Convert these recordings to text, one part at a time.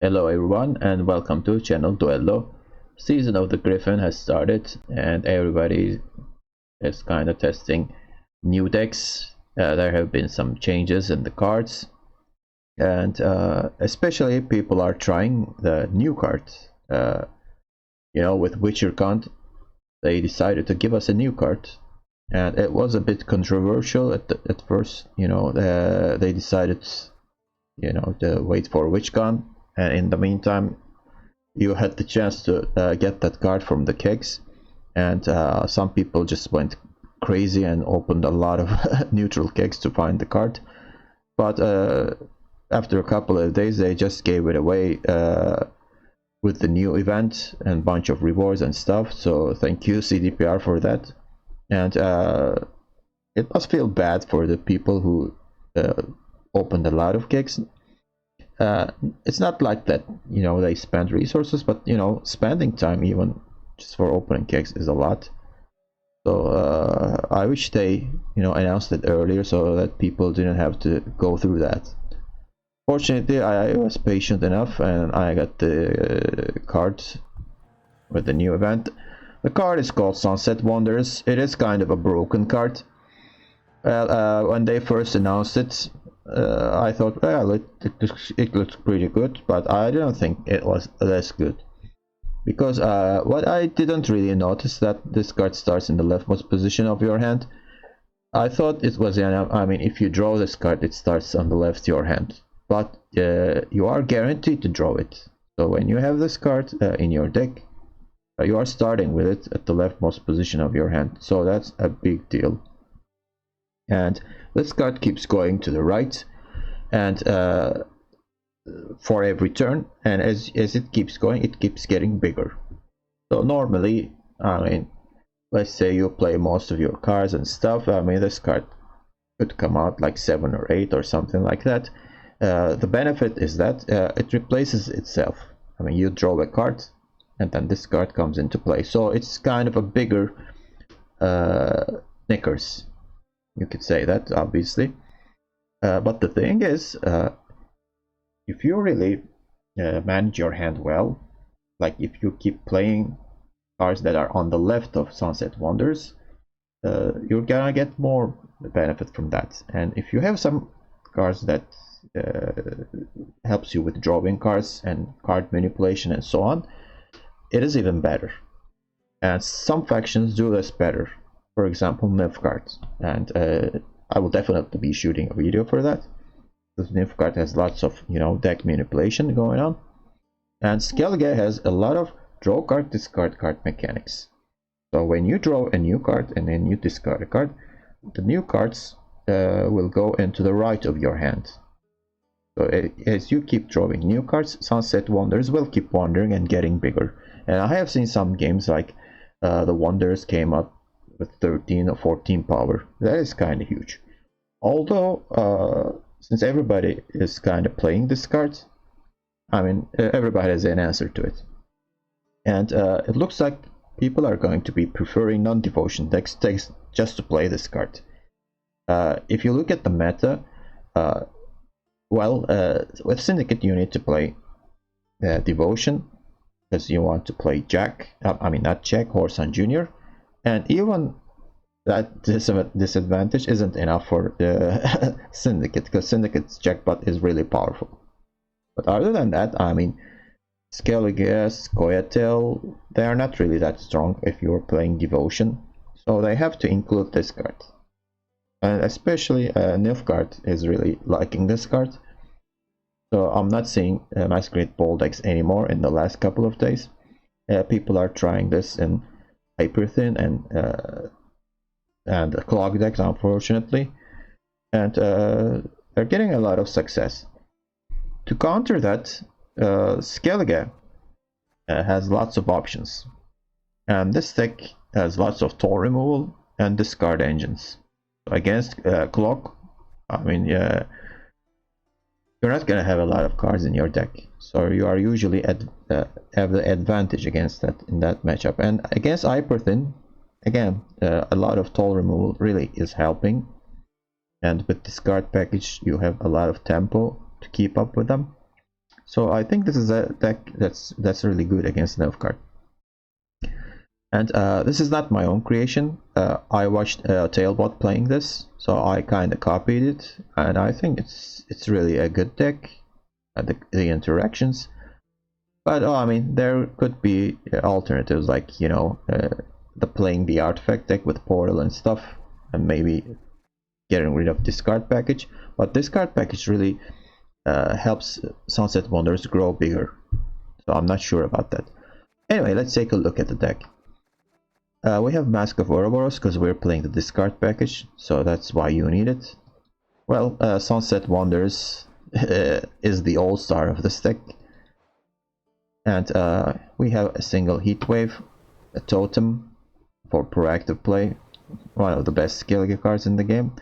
Hello everyone and welcome to channel Duello. Season of the Griffin has started and everybody is kind of testing new decks. There have been some changes in the cards and especially people are trying the new cards. With Witcher Count they decided to give us a new card and it was a bit controversial at first. They decided to wait for WitchCon, and in the meantime you had the chance to get that card from the kegs, and some people just went crazy and opened a lot of neutral kegs to find the card. But after a couple of days they just gave it away with the new event and bunch of rewards and stuff, so thank you CDPR for that. And it must feel bad for the people who opened a lot of kegs. It's not like that, they spend resources, but spending time even just for opening kegs is a lot. So I wish they announced it earlier so that people didn't have to go through that. Fortunately I was patient enough and I got the cards with the new event. The card is called Sunset Wonders. It is kind of a broken card. Well, when they first announced it, I thought, well, it looks pretty good, but I don't think it was less good. Because what I didn't really notice that this card starts in the leftmost position of your hand. I thought it was, if you draw this card, it starts on the left of your hand. But you are guaranteed to draw it. So when you have this card in your deck, you are starting with it at the leftmost position of your hand. So that's a big deal. And this card keeps going to the right, and for every turn, and as it keeps going, it keeps getting bigger. So normally, let's say you play most of your cards and stuff, this card could come out like 7 or 8 or something like that. The benefit is that it replaces itself. You draw a card and then this card comes into play, so it's kind of a bigger knickers, you could say that, obviously. But the thing is, if you really manage your hand well, like if you keep playing cards that are on the left of Sunset Wonders, you're gonna get more benefit from that. And if you have some cards that helps you with drawing cards and card manipulation and so on, it is even better. And some factions do this better. For example, Nilfgaard, and I will definitely be shooting a video for that. This Nilfgaard has lots of deck manipulation going on, and Skellige has a lot of draw card, discard card mechanics. So when you draw a new card and then you discard a card, the new cards will go into the right of your hand. So as you keep drawing new cards, Sunset Wonders will keep wandering and getting bigger. And I have seen some games like the Wonders came up with 13 or 14 power. That is kind of huge. Although since everybody is kind of playing this card, everybody has an answer to it. And it looks like people are going to be preferring non-devotion decks just to play this card. If you look at the meta, with Syndicate you need to play devotion because you want to play Jack, not Jack, Horse and Junior, and even that disadvantage isn't enough for the Syndicate, because Syndicate's jackpot is really powerful. But other than that, Skellige, Scoia'tael, they are not really that strong if you're playing Devotion, so they have to include this card. And especially Nilfgaard is really liking this card. So I'm not seeing Masquerade Ball decks anymore in the last couple of days. People are trying this in Hyperthin and Clog decks, unfortunately, and they're getting a lot of success. To counter that, Skellige has lots of options, and this deck has lots of toll removal and discard engines. Against Clock, you're not gonna have a lot of cards in your deck, so you are usually have the advantage against that in that matchup. And against Hyperthin, again, a lot of toll removal really is helping, and with discard package you have a lot of tempo to keep up with them. So I think this is a deck that's really good against Nilfgaard. And this is not my own creation. I watched Tailbot playing this, so I kind of copied it, and I think it's really a good deck. The interactions, but I mean, there could be alternatives, like, you know, the playing the artifact deck with portal and stuff, and maybe getting rid of discard package. But discard package really helps Sunset Wanderers grow bigger, so I'm not sure about that. Anyway, let's take a look at the deck. We have Mask of Ouroboros because we're playing the discard package, so that's why you need it. Well, Sunset Wanderers is the all-star of this deck. And we have a single Heatwave, a Totem for proactive play, one of the best skill cards in the game.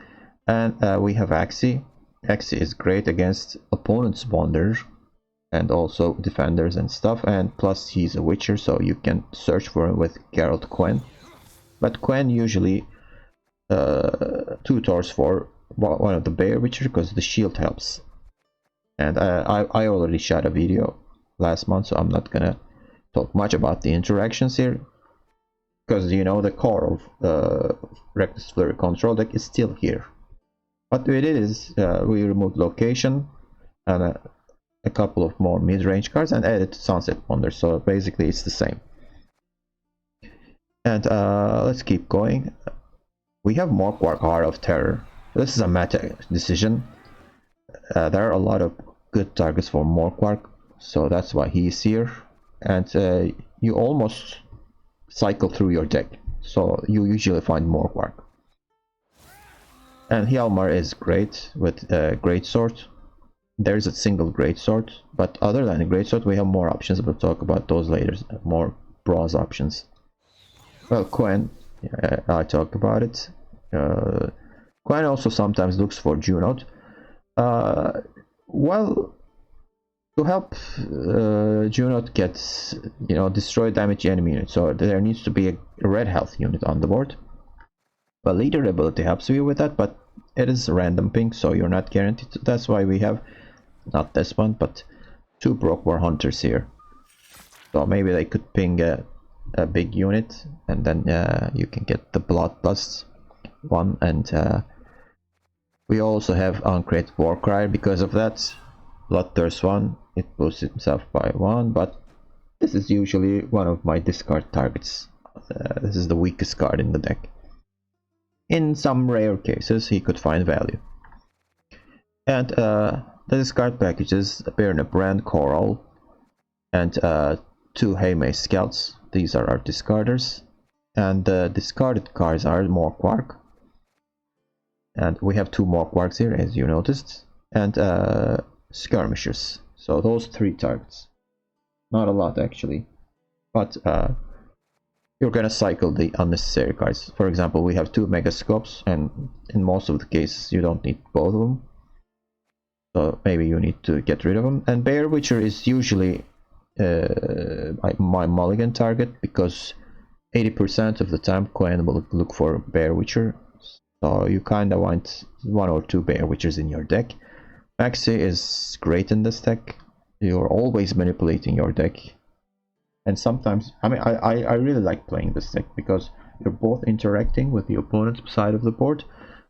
And we have Axii. Axii is great against opponents' Wanderer and also defenders and stuff, and plus he's a Witcher, so you can search for him with Geralt Quen. But Quen usually tutors for one of the Bear Witcher because the shield helps. And I already shot a video last month, so I'm not gonna talk much about the interactions here, because, you know, the core of Reckless Flurry control deck is still here. What we did is we removed location and a couple of more mid-range cards and added Sunset Wonder, so basically it's the same. And let's keep going. We have Morkwark, Heart of Terror. This is a meta decision. There are a lot of good targets for Morkwark, so that's why he's here. And you almost cycle through your deck, so you usually find Morkwark. And Hjalmar is great with Greatsword. There's a single Greatsword, but other than the Greatsword, we have more options. We'll talk about those later, more bronze options. Well, Quen, I talked about it. Quen also sometimes looks for Junod. Well, to help Junod get, you know, destroy damage enemy unit, so there needs to be a red health unit on the board. Well, leader ability helps you with that, but it is random ping, so you're not guaranteed. That's why we have not this one, but two Broke War Hunters here. So maybe they could ping a big unit, and then you can get the Bloodlust one. And we also have Uncreated Warcry because of that. Bloodthirst one, it boosts himself by 1, but this is usually one of my discard targets. This is the weakest card in the deck. In some rare cases, he could find value. And the discard packages: Bernard Brand, Coral, and 2 Haymay Scouts. These are our discarders. And the discarded cards are Morkwark. And we have 2 Morkwarks here, as you noticed. And Skirmishers. So those 3 targets. Not a lot, actually. But you're gonna cycle the unnecessary cards. For example, we have 2 Megascopes, and in most of the cases you don't need both of them. So maybe you need to get rid of them. And Bear Witcher is usually my mulligan target, because 80% of the time Quen will look for Bear Witcher. So you kinda want 1 or 2 Bear Witchers in your deck. Axii is great in this deck. You're always manipulating your deck. And sometimes, I mean, I really like playing this deck because you're both interacting with the opponent's side of the board,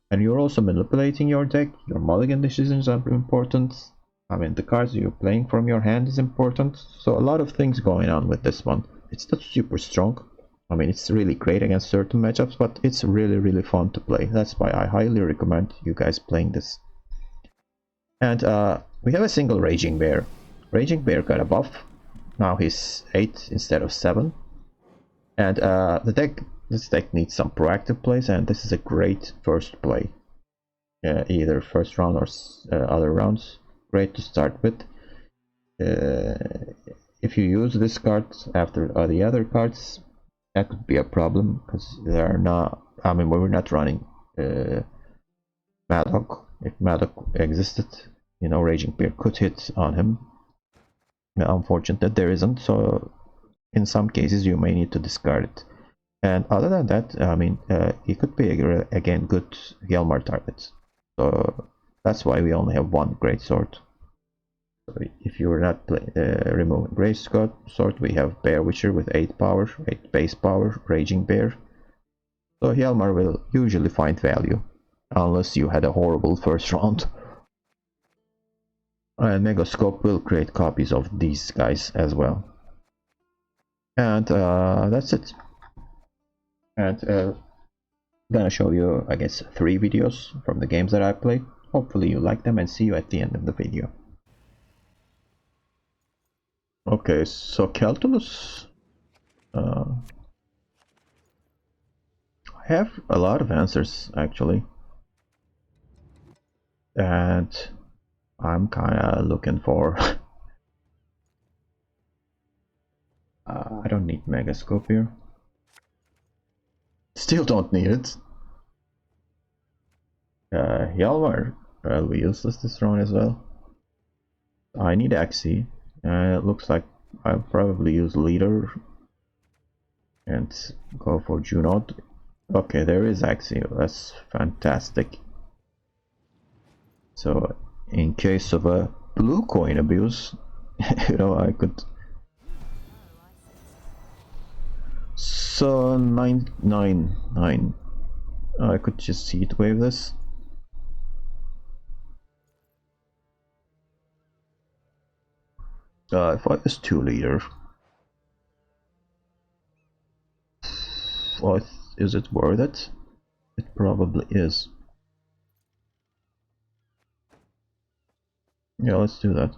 and you're also manipulating your deck. Your mulligan decisions are important. I mean, the cards you're playing from your hand is important. So a lot of things going on with this one. It's not super strong. I mean, it's really great against certain matchups, but it's really fun to play. That's why I highly recommend you guys playing this. And we have a single Raging Bear. Raging Bear got a buff. Now he's 8 instead of 7. And this deck needs some proactive plays, and this is a great first play. Either first round or other rounds. Great to start with. If you use this card after the other cards, that could be a problem, because they are not, I mean, we're not running Maddock. If Maddock existed, you know, Raging Bear could hit on him. Unfortunately, there isn't, so in some cases you may need to discard it. And other than that, I mean, he could be again good Hjalmar targets. So that's why we only have 1 Greatsword. If you're not removing Grey Sword, we have Bear Witcher with 8 power, 8 base power, Raging Bear. So Hjalmar will usually find value, unless you had a horrible first round. And Megascope will create copies of these guys as well. And that's it. And I'm gonna show you, I guess, 3 videos from the games that I played. Hopefully you like them, and see you at the end of the video. Okay, so Keltulus, I have a lot of answers actually, and I'm kinda looking for I don't need Megascope here. Still don't need it. Hjalmar will be useless this round as well. I need Axie. It looks like I'll probably use Leader and go for Junod. Okay, there is Axie. That's fantastic. So, in case of a blue coin abuse, you know, I could. So 999. I could just heat wave this. If I use 2 Leader, what is it worth it? It probably is. Yeah, let's do that.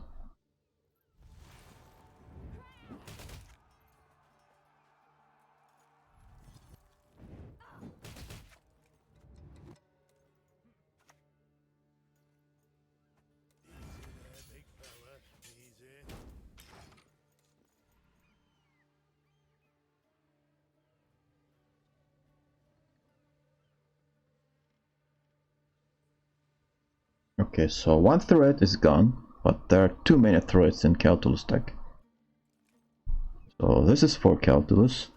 Okay, so 1 threat is gone, but there are too many threats in Keltulus deck. So this is for Keltulus.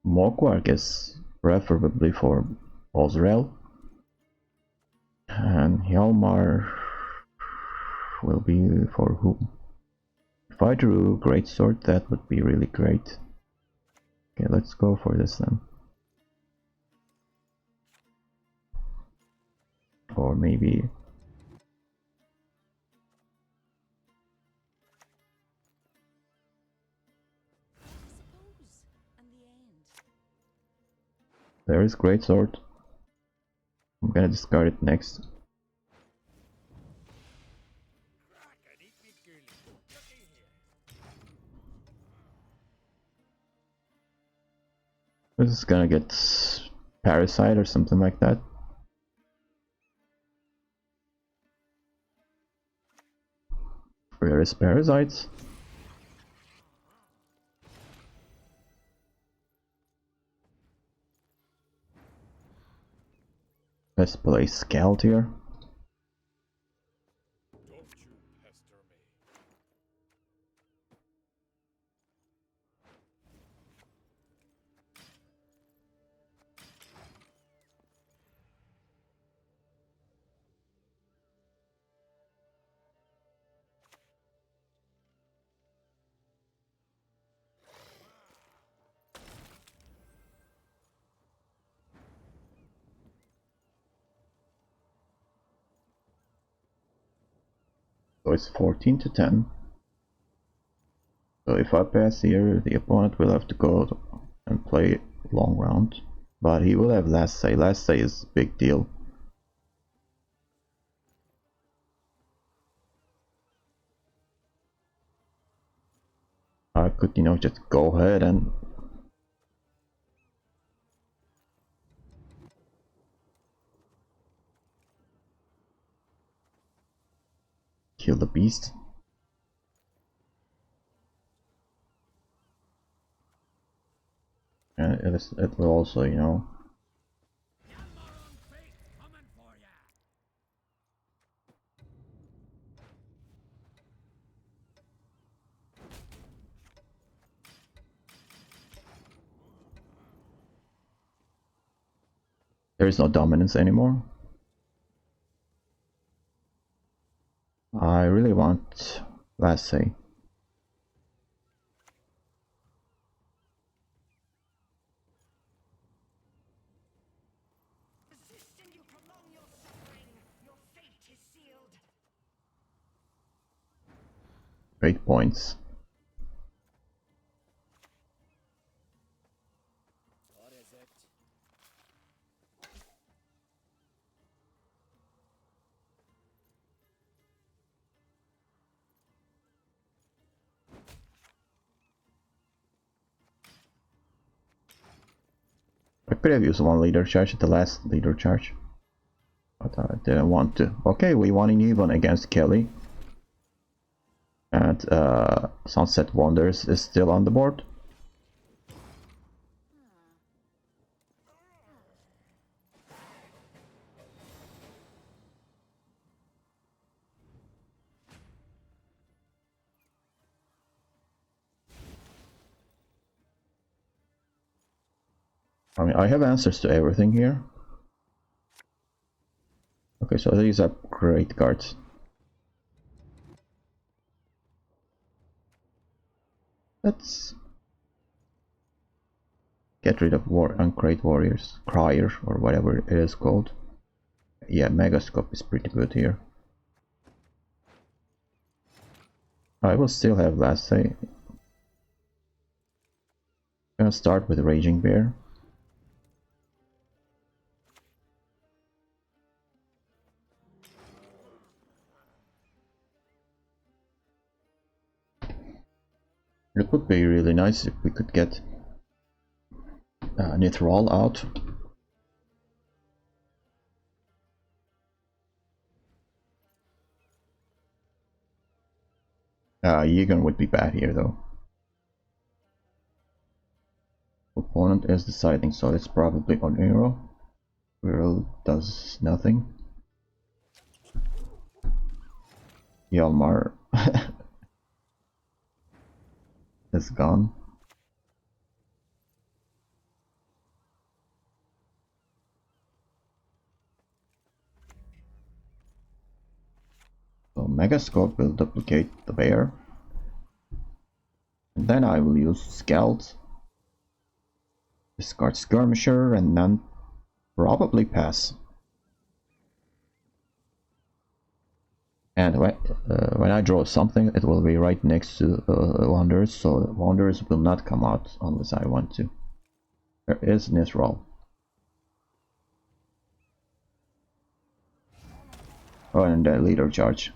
Mogwai is preferably for Ozrel. And Hjalmar will be for whom? If I drew Greatsword, that would be really great. Okay, let's go for this then. Or maybe... There is Greatsword. I'm gonna discard it next. This is gonna get Parasite or something like that. Where is Parasites? Let's play Scout here. So it's 14 to 10. So if I pass here, the opponent will have to go and play long round. But he will have last say. Last say is a big deal. I could, you know, just go ahead and kill the beast. And it will also, you know, There is no dominance anymore. I really want Lassie. Great points. I could have used one leader charge at the last leader charge, but I didn't want to. Okay, we won in even against Kelly. And Sunset Wonders is still on the board. I mean, I have answers to everything here. Okay, so these are great cards. Let's get rid of Uncrate Warriors, Crier, or whatever it is called. Yeah, Megascope is pretty good here. I will still have last say. I'm gonna start with Raging Bear. It would be really nice if we could get Nithrol out. Yegan would be bad here though. Opponent is deciding, so it's probably on Aero. Whirl does nothing. Yalmar is gone. So Megascope will duplicate the bear. And then I will use Scald. Discard Skirmisher and then probably pass. And when I draw something, it will be right next to Wanderers, so Wanderers will not come out unless I want to. There is Nithrol. Oh, and the leader charge.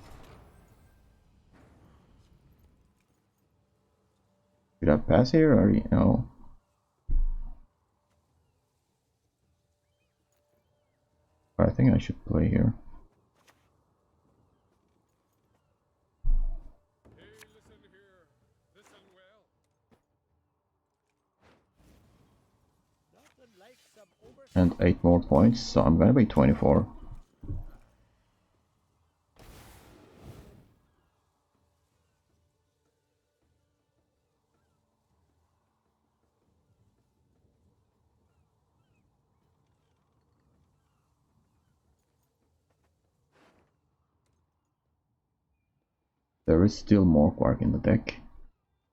Should I pass here or no? I think I should play here. And 8 more points, so I'm gonna be 24. There is still more Quark in the deck.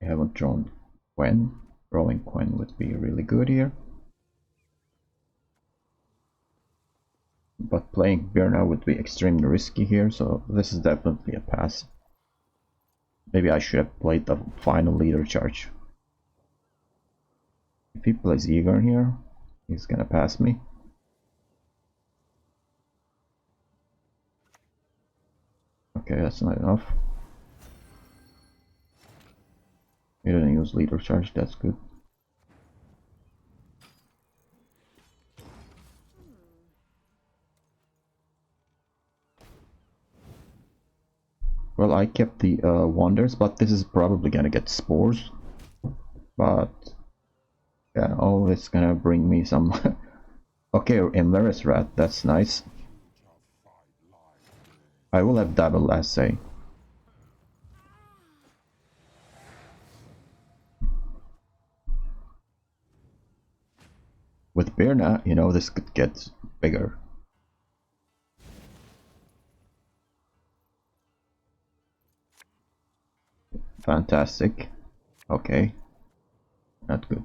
I haven't drawn Quen. Drawing Quen would be really good here. But playing Birna would be extremely risky here, so this is definitely a pass. Maybe I should have played the final leader charge. If he plays Eager here, he's gonna pass me. Okay, that's not enough. He didn't use leader charge, that's good. Well, I kept the Wonders, but this is probably gonna get Spores. But yeah, oh, it's gonna bring me some. Okay, Embarrass Rat, that's nice. I will have double assay. With Birna, you know, this could get bigger. Fantastic. Okay. Not good.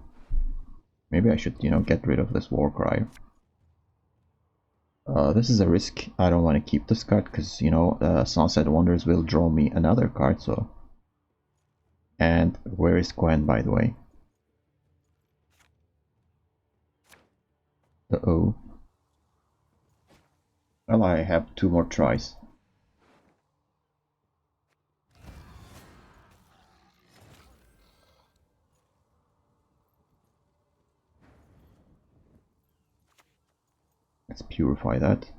Maybe I should, you know, get rid of this war cry. This is a risk. I don't want to keep this card because, you know, Sunset Wonders will draw me another card, so... And where is Gwen, by the way? Uh-oh. Well, I have 2 more tries. Let's purify that.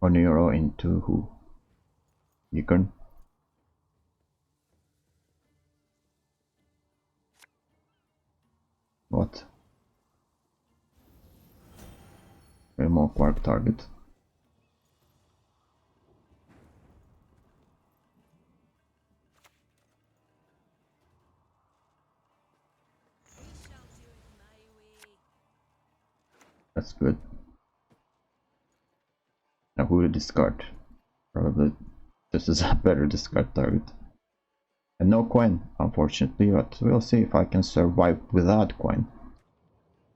Oniro into who? Yukon? What? Remove quark target. That's good. Now who to discard? Probably this is a better discard target. And no Gwen, unfortunately, but we'll see if I can survive without Gwen.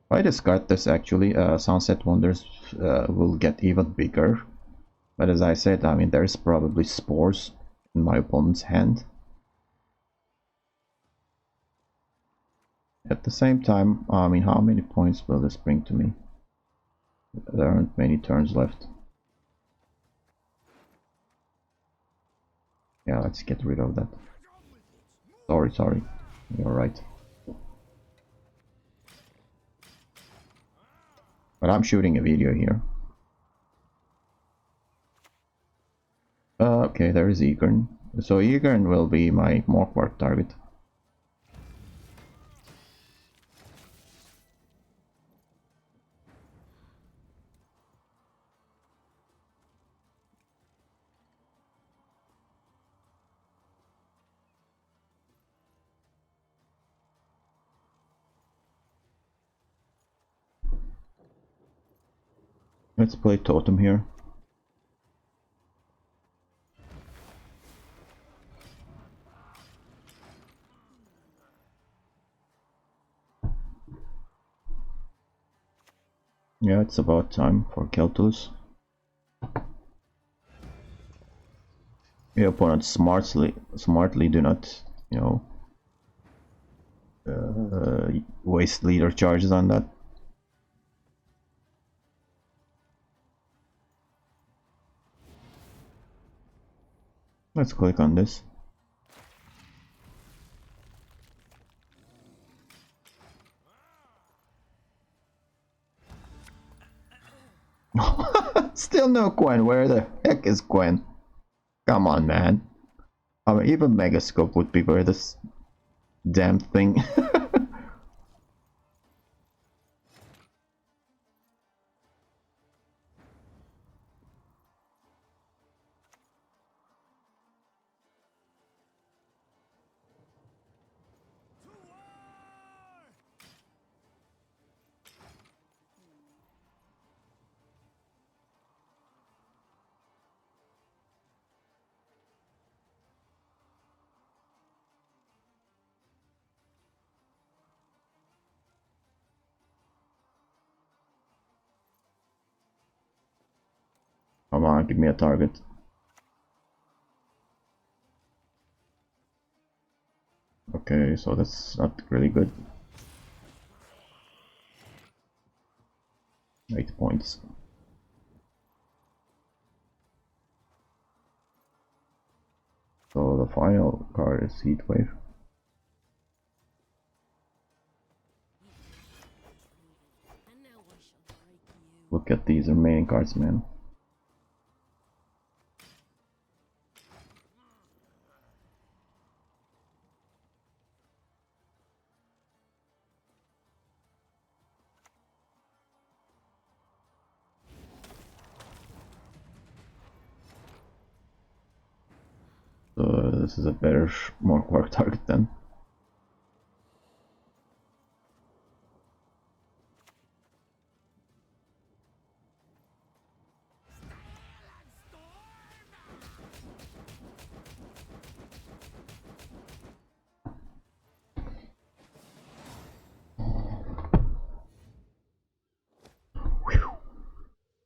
If I discard this, actually, Sunset Wonders will get even bigger. But as I said, I mean, there's probably spores in my opponent's hand. At the same time, I mean, how many points will this bring to me? There aren't many turns left. Yeah, let's get rid of that. Sorry. You're right. But I'm shooting a video here. Okay, there is Eagern. So Eagern will be my Morkwark target. Let's play Totem here. Yeah, it's about time for Keltulus. Your opponent smartly do not, you know, waste leader charges on that. Let's click on this. Still no Gwen. Where the heck is Gwen? Come on, man. I mean, even Megascope would be where this damn thing. Come on, give me a target. Okay, so that's not really good. 8 points. So the final card is Heatwave. Look at these remaining cards, man. So this is a better, more work target then.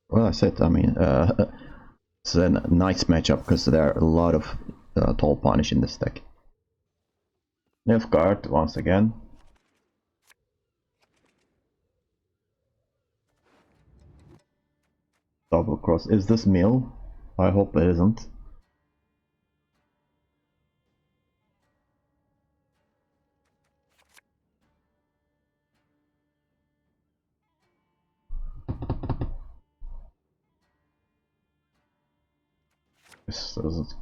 Well, I said, I mean, it's a nice matchup because there are a lot of tall punish in this deck. Nilfgaard once again. Double cross. Is this mill? I hope it isn't.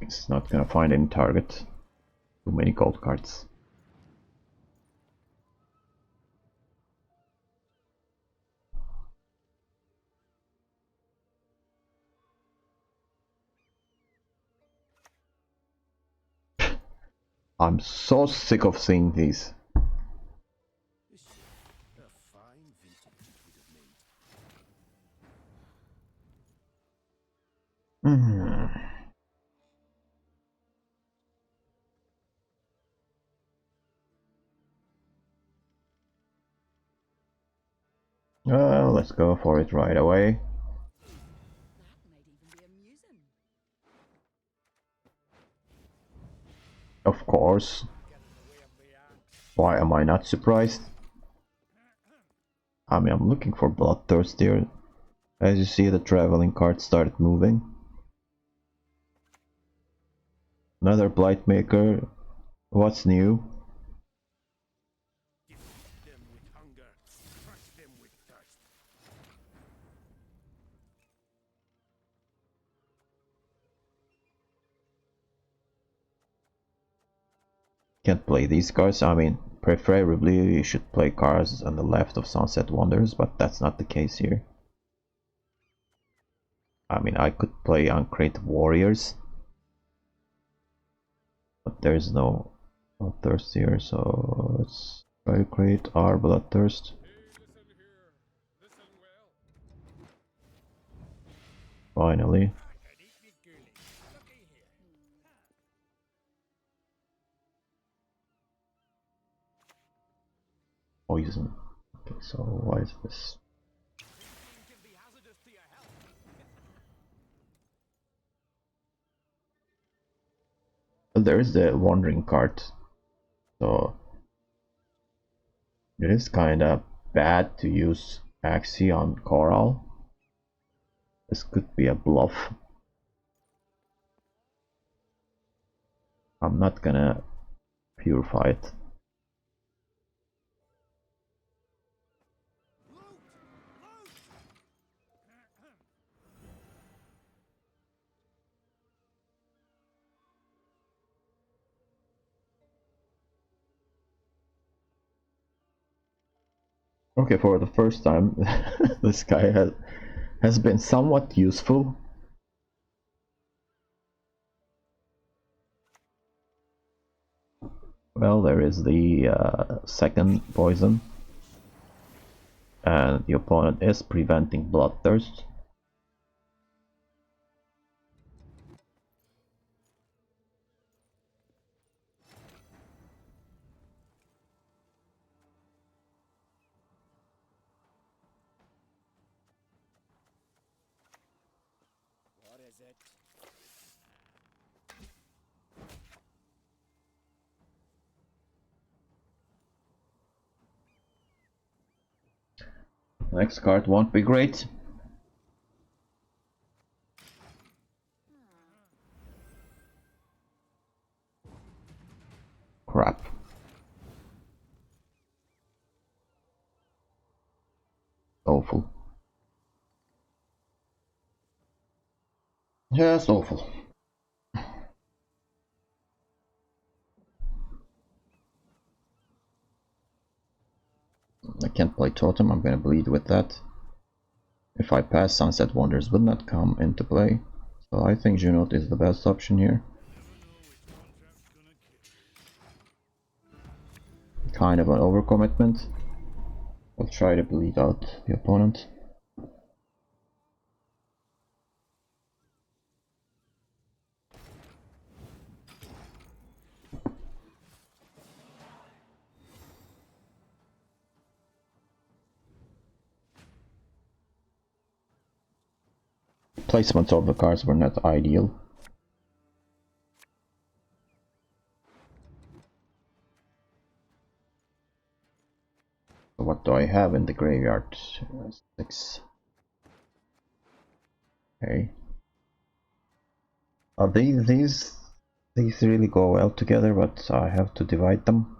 It's not gonna find any target. Too many gold cards. I'm so sick of seeing these. Well, let's go for it right away. Of course. Why am I not surprised? I mean, I'm looking for Bloodthirst here. As you see, the traveling card started moving. Another Blightmaker. What's new? Can't play these cards. I mean, preferably you should play cards on the left of Sunset Wonders, but that's not the case here. I mean, I could play Uncreate Warriors, but there's no Bloodthirst here, so let's try to create our Bloodthirst. Finally. Poison. Okay, so why is this? Well, there is the Wandering card, so it is kinda bad to use Axie on Coral. This could be a bluff. I'm not gonna purify it. Okay, for the first time, this guy has been somewhat useful. Well, there is the second poison, and the opponent is preventing Bloodthirst. Next card won't be great. Crap. Awful. Just awful. I can't play Totem, I'm gonna bleed with that. If I pass, Sunset Wonders will not come into play. So I think Junot is the best option here. kind of an overcommitment. We'll try to bleed out the opponent. Placements of the cards were not ideal. So what do I have in the graveyard? 6. Okay. These really go well together, but I have to divide them.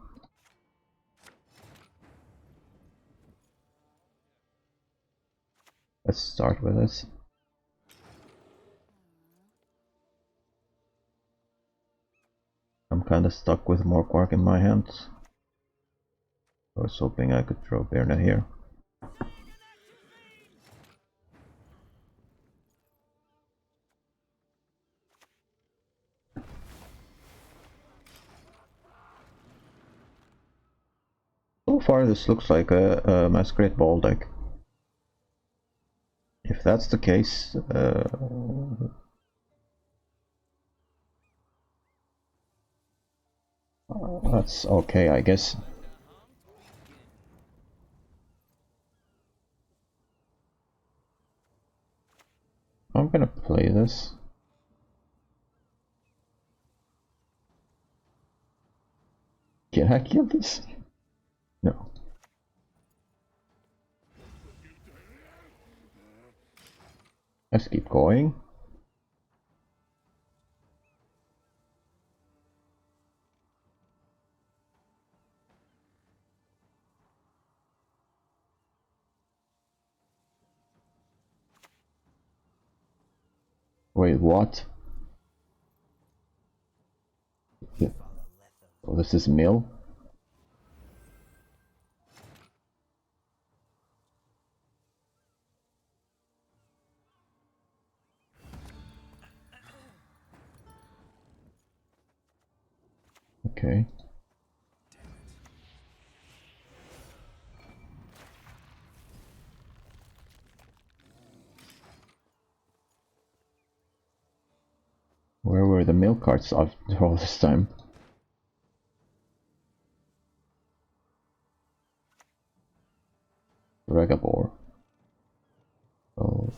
Let's start with this. I'm kind of stuck with more quark in my hands. I was hoping I could throw Berna here. So far this looks like a Masquerade Ball deck. If that's the case, that's okay, I guess. I'm gonna play this. Can I kill this? No. Let's keep going. Wait, what? Oh, this is Mill? Okay. Where were the Mill cards after all this time? Regabor. Oh.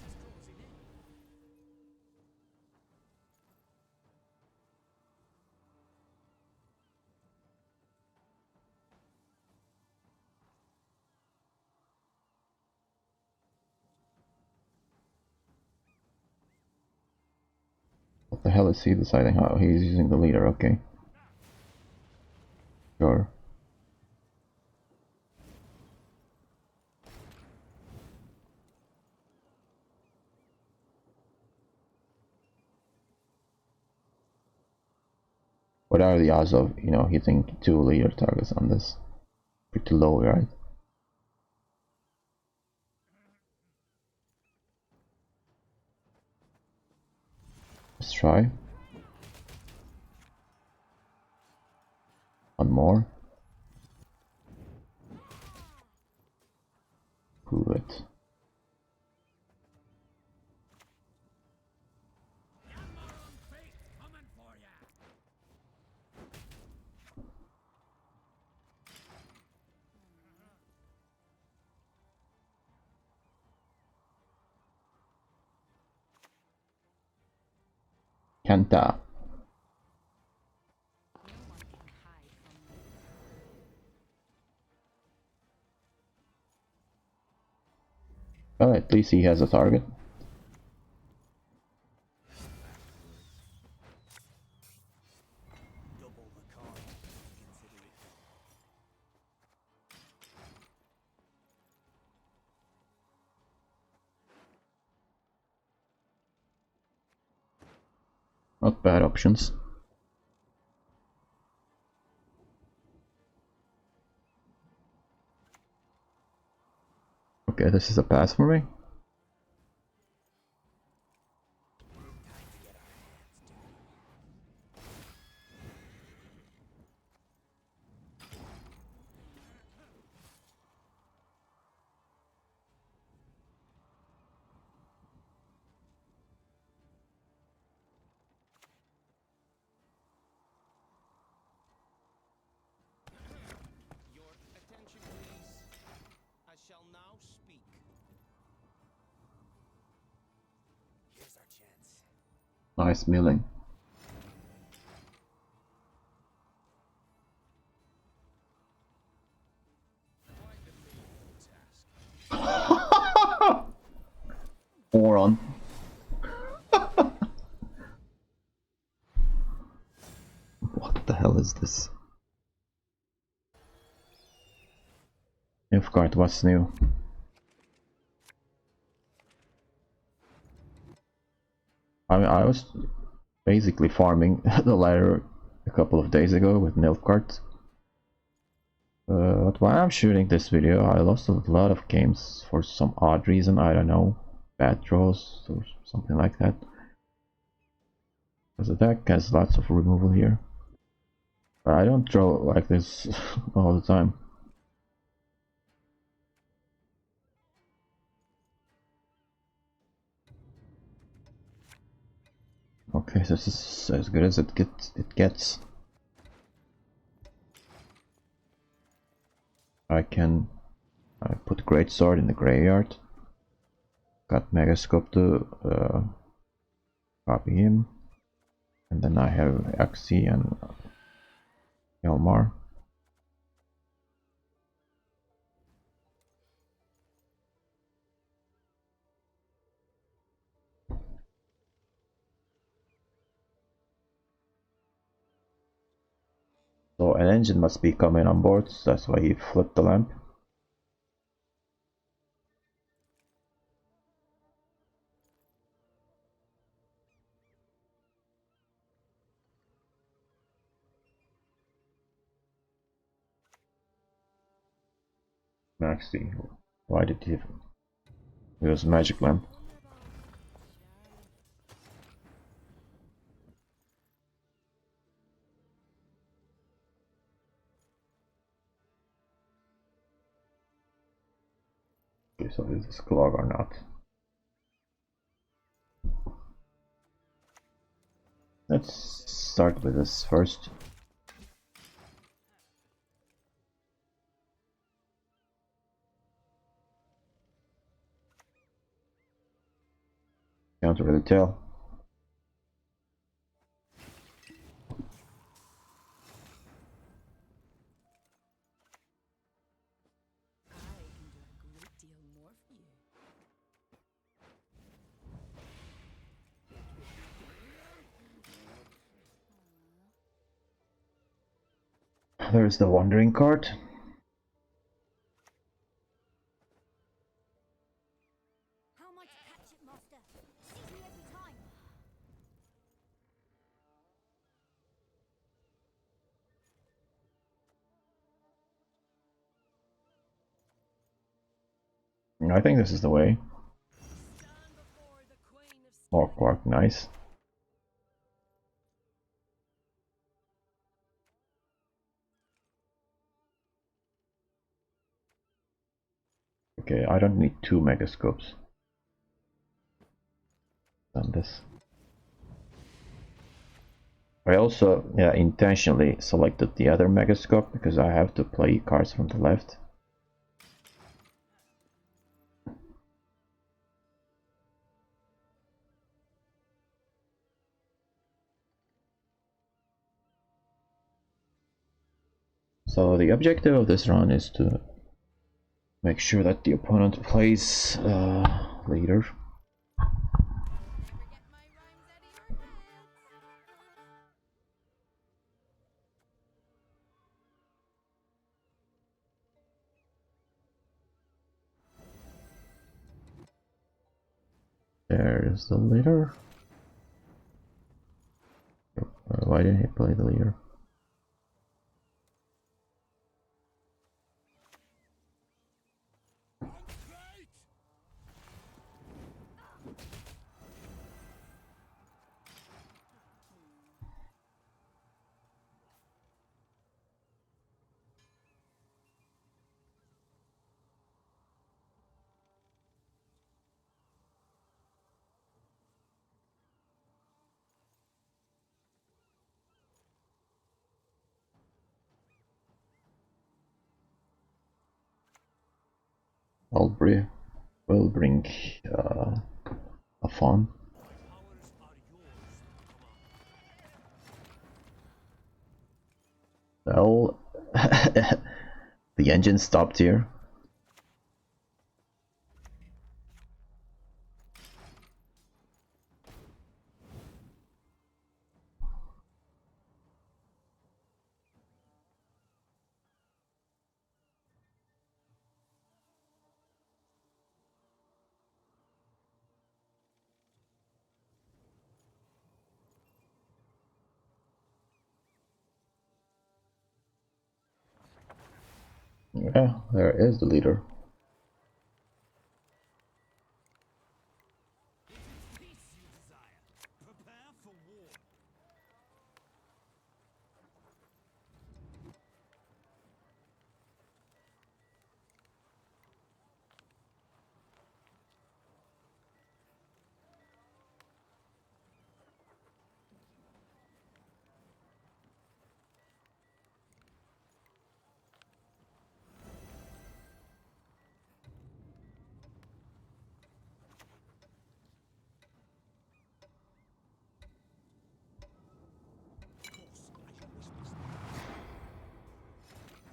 What the hell is he deciding how he's using the leader? Okay. Sure. What are the odds of, hitting 2 leader targets on this? Pretty low, right? Let's try. One more. Prove it. Kanta. Well, at least he has a target. Not bad options. Okay, this is a pass for me. Nice milling. Moron. What the hell is this? Nilfgaard, what's new? I was basically farming the ladder a couple of days ago with Nilfgaard. But while I'm shooting this video, I lost a lot of games for some odd reason, I don't know. Bad draws or something like that. Because the deck has lots of removal here. But I don't draw like this all the time. Okay, this is as good as it gets. I can put Great Sword in the graveyard. Got Megascope to copy him. And then I have Axie and Elmar. So an engine must be coming on board, so that's why he flipped the lamp. Maxi, why did he use magic lamp? Okay, so is this clog or not? Let's start with this first. Can't really tell. There's the wandering card. I think this is the way. More quark, nice. Okay, I don't need two megascopes. Done this. I also intentionally selected the other megascope because I have to play cards from the left. So the objective of this run is to make sure that the opponent plays leader. There's the leader. Why didn't he play the leader? Albri will bring a fawn. The engine stopped here. Yeah, there is the leader.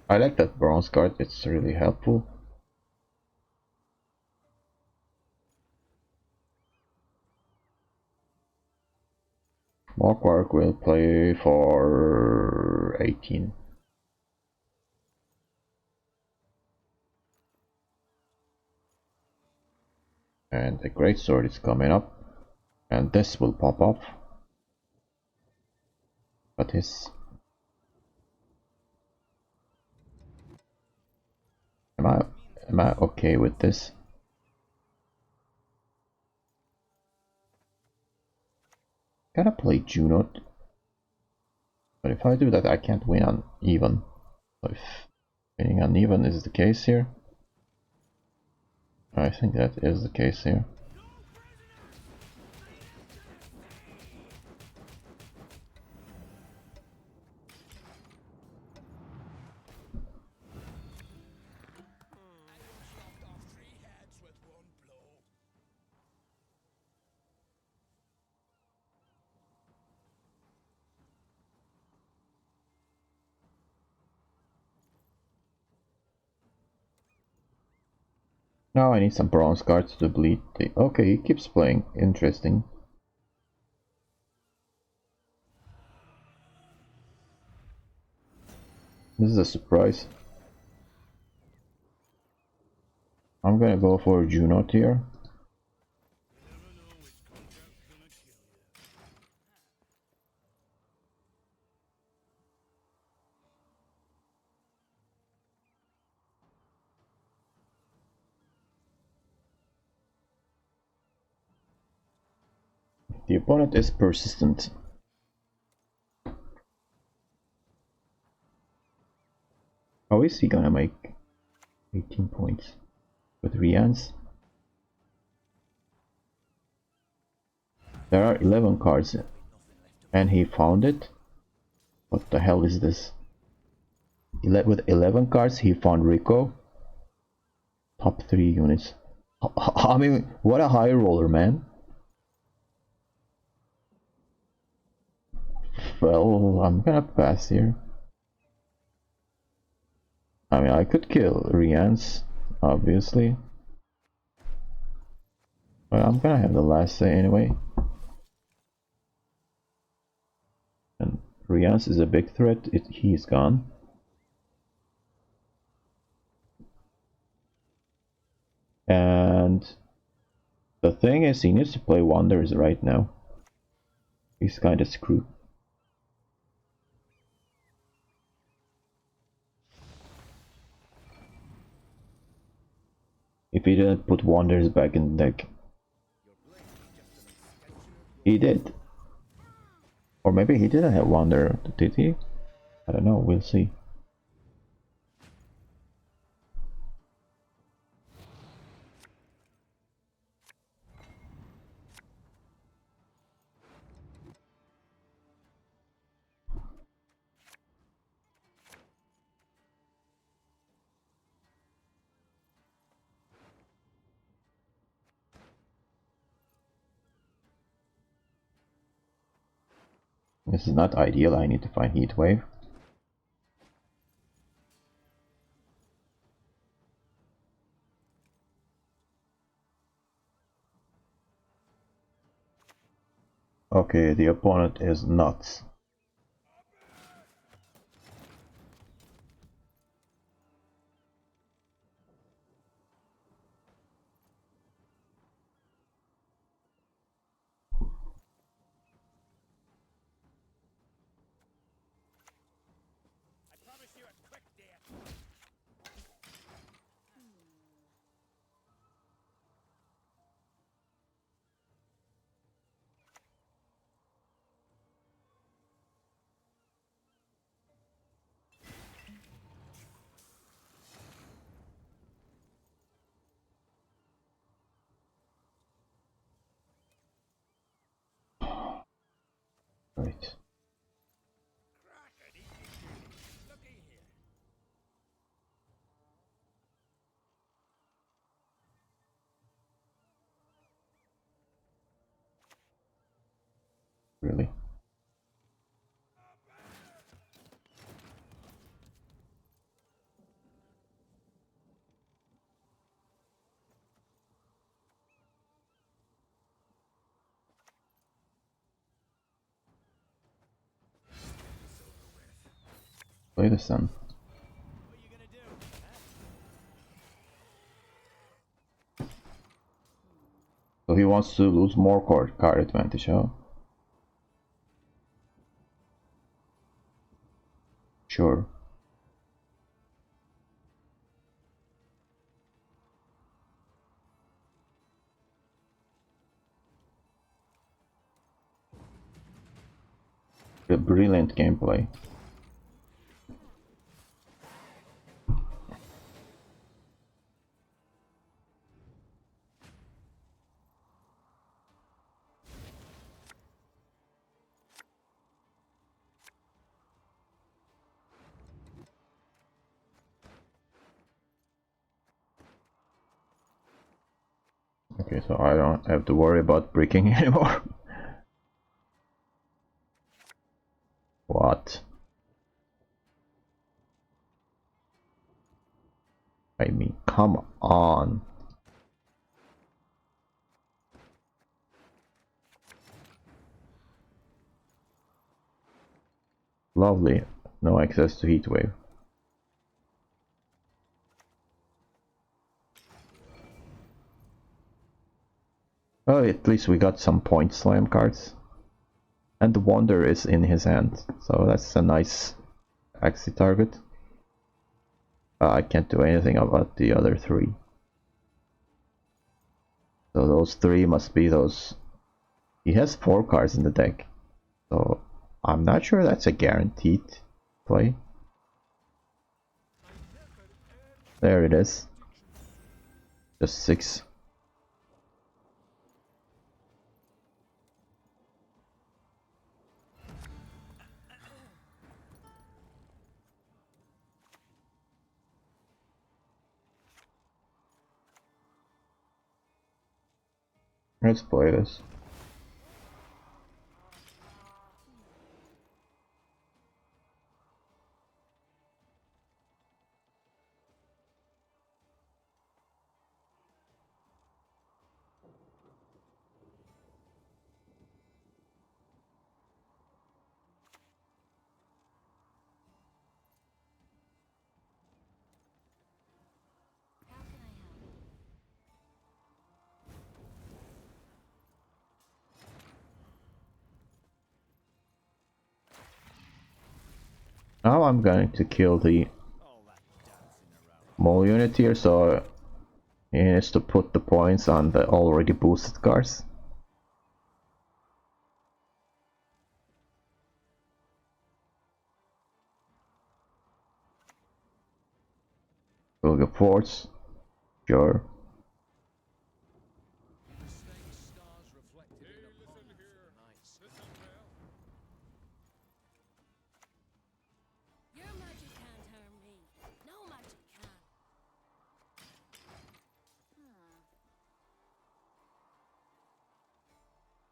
I like that bronze card, it's really helpful. Markwark will play for 18. And the greatsword is coming up. And this will pop off. But his... Am I okay with this? Gotta play Juno. But if I do that, I can't win on even. So if winning on even is the case here, I think that is the case here. Now I need some bronze cards to bleed the... Okay, he keeps playing. Interesting. This is a surprise. I'm gonna go for Juno here. The opponent is persistent. How is he gonna make 18 points with Rians? There are 11 cards and he found it? What the hell is this? With 11 cards he found Rico. Top 3 units. I mean, what a high roller, man. Well, I'm gonna pass here. I mean, I could kill Rians, obviously. But I'm gonna have the last say anyway. And Rians is a big threat, he's gone. And the thing is, he needs to play Wonders right now. He's kinda screwed. If he didn't put Wonders back in the deck. He did. Or maybe he didn't have Wonder, did he? I don't know, we'll see. This is not ideal, I need to find Heat Wave. Okay, the opponent is nuts. Right. Really? Play the sun. So he wants to lose more card advantage, huh? Sure. The brilliant gameplay. Okay, so I don't have to worry about bricking anymore. What? I mean, come on. Lovely. No access to heat wave. Well, at least we got some point slam cards. And the Wonder is in his hand, so that's a nice exit target. I can't do anything about the other three. So those three must be those... He has 4 cards in the deck, so I'm not sure that's a guaranteed play. There it is. Just 6. Let's play this. Now I'm going to kill the mole unit here, so he needs to put the points on the already boosted cards. We'll go force. Sure.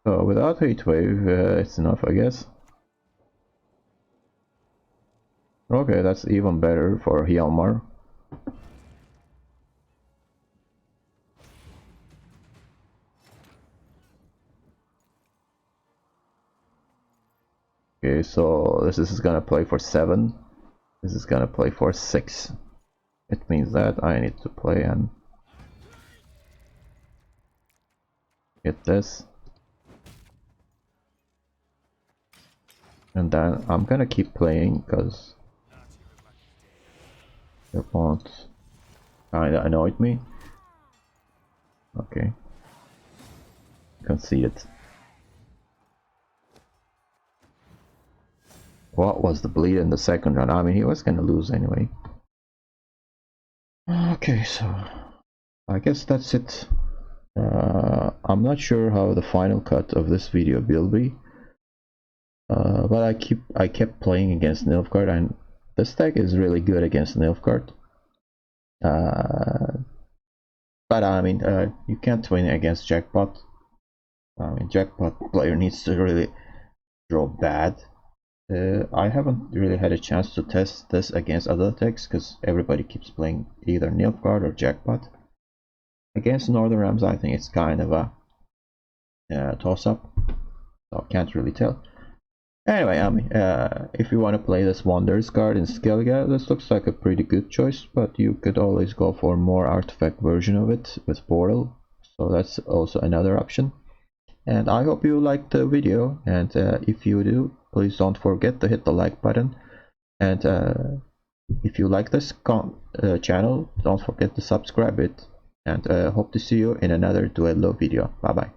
So without heat wave, it's enough, I guess. Okay, that's even better for Hjalmar. Okay, so this is gonna play for 7. This is gonna play for 6. It means that I need to play and get this. And then I'm gonna keep playing because the opponent kinda annoyed me. Okay. Conceded. What was the bleed in the second round? I mean, he was gonna lose anyway. Okay, so I guess that's it. I'm not sure how the final cut of this video will be. But I kept playing against Nilfgaard, and this deck is really good against Nilfgaard. But I mean, you can't win against Jackpot. I mean, Jackpot player needs to really draw bad. I haven't really had a chance to test this against other decks because everybody keeps playing either Nilfgaard or Jackpot. Against Northern Realms, I think it's kind of a toss-up, so I can't really tell. Anyway, I mean, if you want to play this Wonders card in Skellige, this looks like a pretty good choice, but you could always go for a more artifact version of it with Portal, so that's also another option. And I hope you liked the video, and if you do, please don't forget to hit the like button. And if you like this channel, don't forget to subscribe it. And hope to see you in another Duello video. Bye bye.